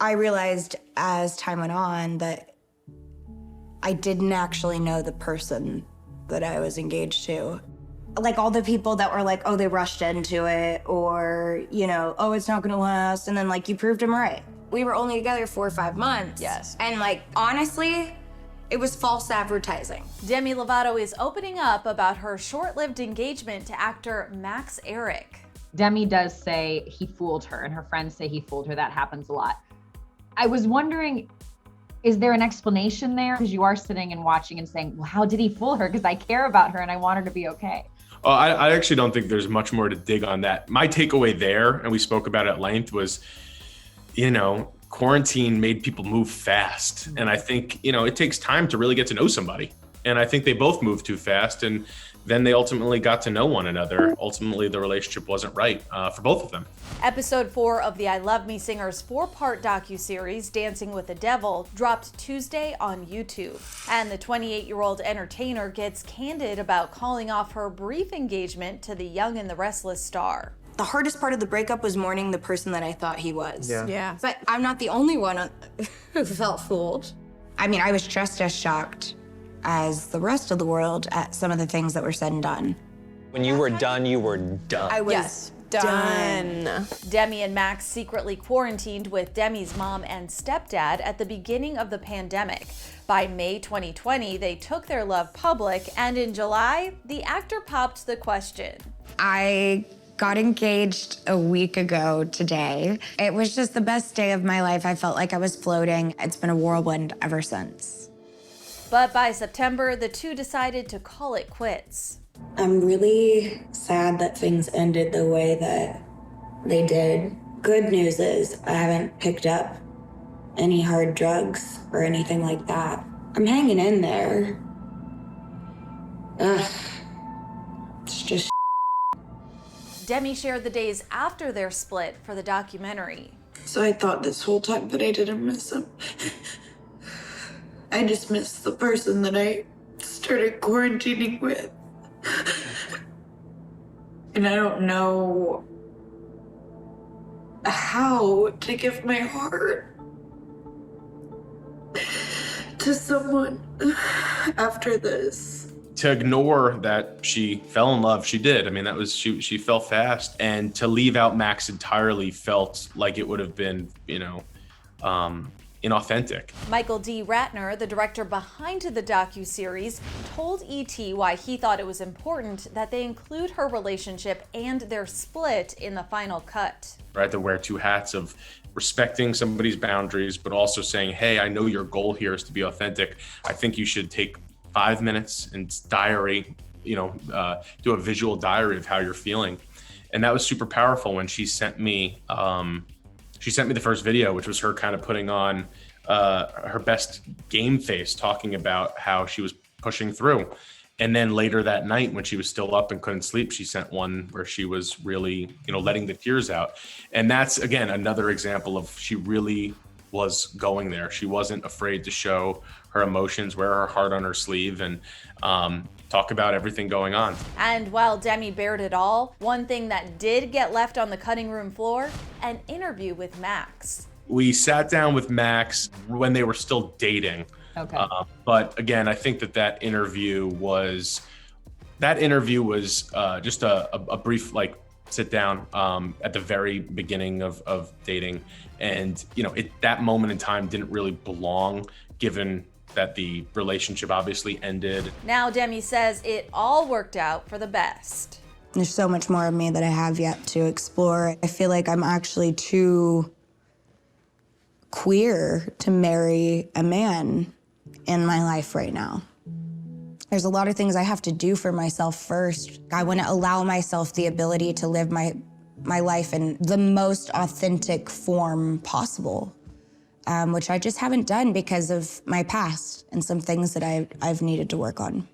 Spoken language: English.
I realized as time went on that I didn't actually know the person that I was engaged to. Like all the people that were like, oh, they rushed into it, or, you know, oh, it's not gonna last, and then like you proved them right. We were only together 4 or 5 months. Yes. And like, honestly, it was false advertising. Demi Lovato is opening up about her short-lived engagement to actor Max Ehrich. Demi does say he fooled her, and her friends say he fooled her. That happens a lot. I was wondering, is there an explanation there? Because you are sitting and watching and saying, well, how did he fool her? Because I care about her and I want her to be okay. I actually don't think there's much more to dig on that. My takeaway there, and we spoke about it at length, was, you know, quarantine made people move fast. And I think, you know, it takes time to really get to know somebody. And I think they both moved too fast. And then they ultimately got to know one another. Ultimately, the relationship wasn't right for both of them. Episode 4 of the I Love Me Singer's 4-part docu-series, Dancing with the Devil, dropped Tuesday on YouTube. And the 28-year-old entertainer gets candid about calling off her brief engagement to the Young and the Restless star. The hardest part of the breakup was mourning the person that I thought he was. Yeah. But I'm not the only one who felt fooled. I mean, I was just as shocked as the rest of the world at some of the things that were said and done. When you were done, you were done. I was Yes. done. Demi and Max secretly quarantined with Demi's mom and stepdad at the beginning of the pandemic. By May 2020, they took their love public, and in July, the actor popped the question. I got engaged a week ago today. It was just the best day of my life. I felt like I was floating. It's been a whirlwind ever since. But by September, the two decided to call it quits. I'm really sad that things ended the way that they did. Good news is I haven't picked up any hard drugs or anything like that. I'm hanging in there. Ugh. It's just Demi shared the days after their split for the documentary. So I thought this whole time that I didn't miss him. I just missed the person that I started quarantining with. And I don't know how to give my heart to someone after this. To ignore that she fell in love, she did. I mean, that was, she fell fast. And to leave out Max entirely felt like it would have been, you know, inauthentic. Michael D. Ratner, the director behind the docu-series, told ET why he thought it was important that they include her relationship and their split in the final cut. Right, to wear two hats of respecting somebody's boundaries, but also saying, hey, I know your goal here is to be authentic. I think you should take 5 minutes and diary, you know, do a visual diary of how you're feeling. And that was super powerful when she sent me the first video, which was her kind of putting on her best game face, talking about how she was pushing through. And then later that night, when she was still up and couldn't sleep, she sent one where she was really, you know, letting the tears out. And that's, again, another example of she really was going there. She wasn't afraid to show her emotions, wear her heart on her sleeve, and talk about everything going on. And while Demi bared it all, one thing that did get left on the cutting room floor, an interview with Max. We sat down with Max when they were still dating. Okay. But again, I think that interview was just a brief, like, sit down at the very beginning of dating. And, you know, that moment in time didn't really belong, given that the relationship obviously ended. Now Demi says it all worked out for the best. There's so much more of me that I have yet to explore. I feel like I'm actually too queer to marry a man in my life right now. There's a lot of things I have to do for myself first. I want to allow myself the ability to live my life in the most authentic form possible, which I just haven't done because of my past and some things that I've needed to work on.